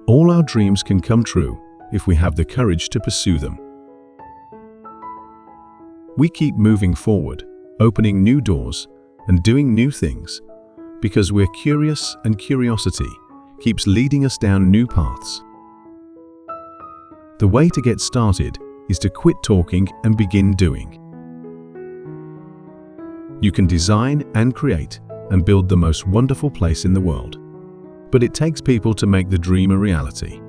All our dreams can come true if we have the courage to pursue them. We keep moving forward, opening new doors and doing new things because we're curious, and curiosity keeps leading us down new paths. The way to get started is to quit talking and begin doing. You can design and create and build the most wonderful place in the world, but it takes people to make the dream a reality.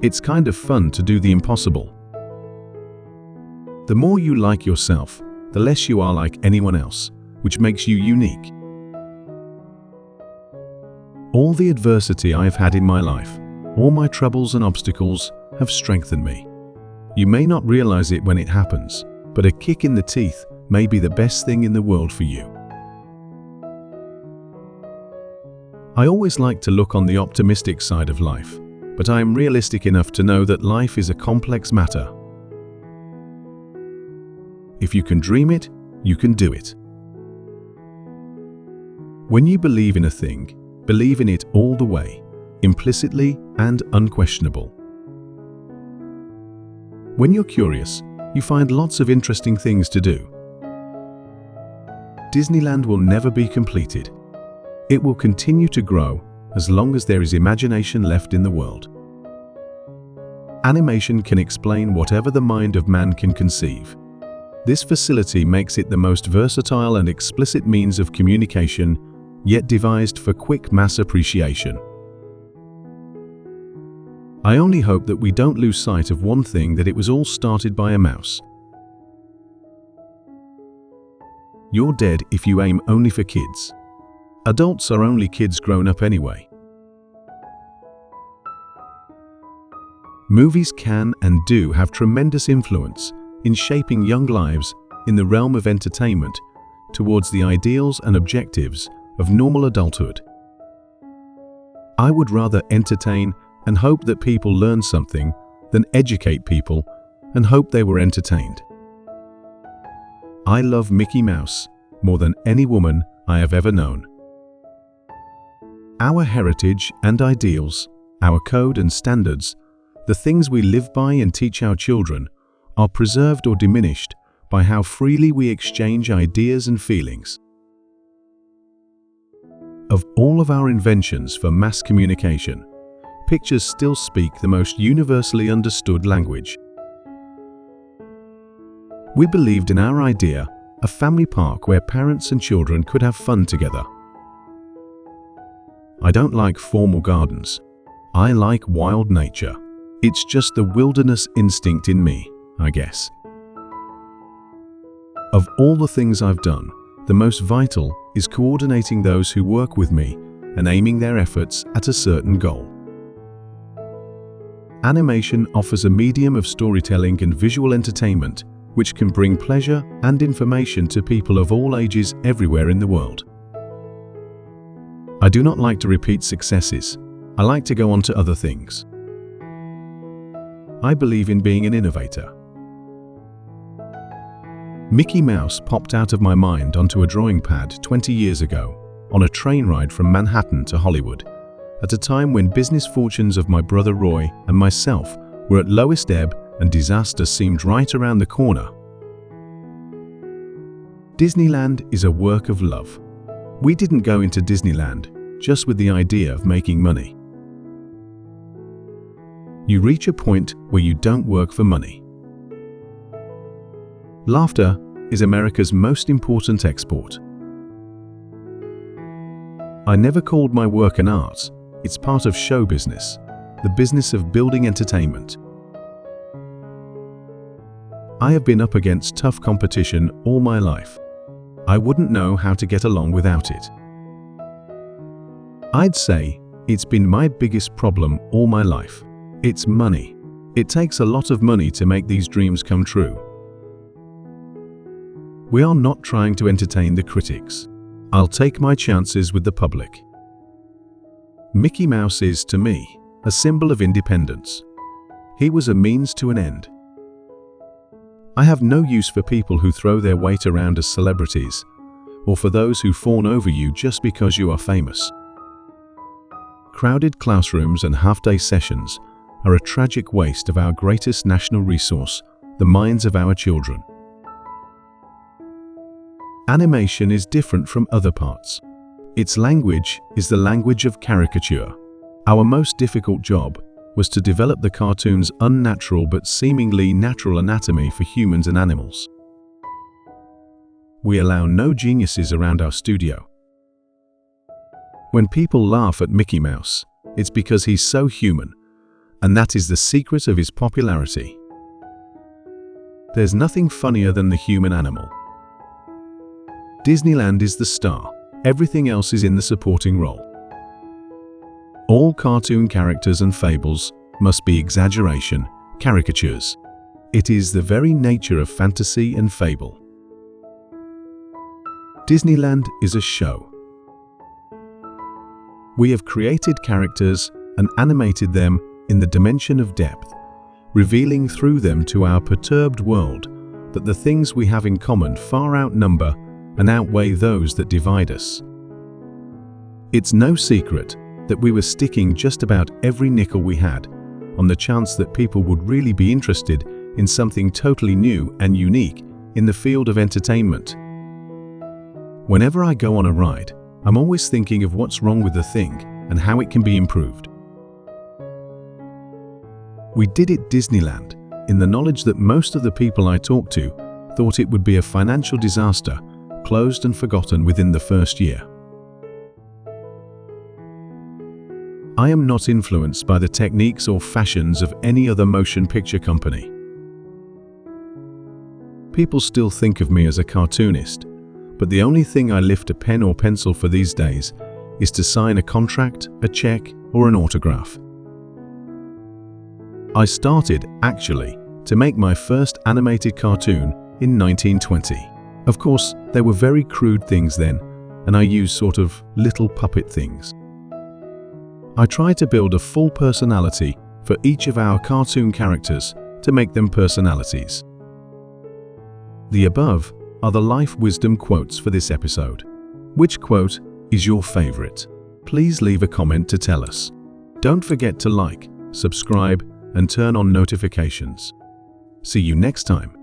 It's kind of fun to do the impossible. The more you like yourself, the less you are like anyone else, which makes you unique. All the adversity I've had in my life, all my troubles and obstacles have strengthened me. You may not realize it when it happens, but a kick in the teeth may be the best thing in the world for you. I always like to look on the optimistic side of life, but I am realistic enough to know that life is a complex matter. If you can dream it, you can do it. When you believe in a thing, believe in it all the way, implicitly and unquestionable. When you're curious, you find lots of interesting things to do. Disneyland will never be completed. It will continue to grow as long as there is imagination left in the world. Animation can explain whatever the mind of man can conceive. This facility makes it the most versatile and explicit means of communication, yet devised for quick mass appreciation. I only hope that we don't lose sight of one thing, that it was all started by a mouse. You're dead if you aim only for kids. Adults are only kids grown up anyway. Movies can and do have tremendous influence in shaping young lives in the realm of entertainment towards the ideals and objectives of normal adulthood. I would rather entertain and hope that people learn something than educate people and hope they were entertained. I love Mickey Mouse more than any woman I have ever known. Our heritage and ideals, our code and standards, the things we live by and teach our children, are preserved or diminished by how freely we exchange ideas and feelings. Of all of our inventions for mass communication, pictures still speak the most universally understood language. We believed in our idea, a family park where parents and children could have fun together. I don't like formal gardens. I like wild nature. It's just the wilderness instinct in me, I guess. Of all the things I've done, the most vital is coordinating those who work with me and aiming their efforts at a certain goal. Animation offers a medium of storytelling and visual entertainment which can bring pleasure and information to people of all ages everywhere in the world. I do not like to repeat successes. I like to go on to other things. I believe in being an innovator. Mickey Mouse popped out of my mind onto a drawing pad 20 years ago on a train ride from Manhattan to Hollywood, at a time when business fortunes of my brother Roy and myself were at lowest ebb and disaster seemed right around the corner. Disneyland is a work of love. We didn't go into Disneyland just with the idea of making money. You reach a point where you don't work for money. Laughter is America's most important export. I never called my work an art. It's part of show business, the business of building entertainment. I have been up against tough competition all my life. I wouldn't know how to get along without it. I'd say it's been my biggest problem all my life. It's money. It takes a lot of money to make these dreams come true. We are not trying to entertain the critics. I'll take my chances with the public. Mickey Mouse is, to me, a symbol of independence. He was a means to an end. I have no use for people who throw their weight around as celebrities, or for those who fawn over you just because you are famous. Crowded classrooms and half-day sessions are a tragic waste of our greatest national resource, the minds of our children. Animation is different from other parts. Its language is the language of caricature. Our most difficult job was to develop the cartoon's unnatural but seemingly natural anatomy for humans and animals. We allow no geniuses around our studio. When people laugh at Mickey Mouse, it's because he's so human, and that is the secret of his popularity. There's nothing funnier than the human animal. Disneyland is the star. Everything else is in the supporting role. All cartoon characters and fables must be exaggeration, caricatures. It is the very nature of fantasy and fable. Disneyland is a show. We have created characters and animated them in the dimension of depth, revealing through them to our perturbed world that the things we have in common far outnumber and outweigh those that divide us. It's no secret that we were sticking just about every nickel we had on the chance that people would really be interested in something totally new and unique in the field of entertainment. Whenever I go on a ride, I'm always thinking of what's wrong with the thing and how it can be improved. We did it Disneyland in the knowledge that most of the people I talked to thought it would be a financial disaster, closed and forgotten within the first year. I am not influenced by the techniques or fashions of any other motion picture company. People still think of me as a cartoonist, but the only thing I lift a pen or pencil for these days is to sign a contract, a check, or an autograph. I started, actually, to make my first animated cartoon in 1920. Of course, they were very crude things then, and I used sort of little puppet things. I tried to build a full personality for each of our cartoon characters to make them personalities. The above are the life wisdom quotes for this episode. Which quote is your favorite? Please leave a comment to tell us. Don't forget to like, subscribe, and turn on notifications. See you next time.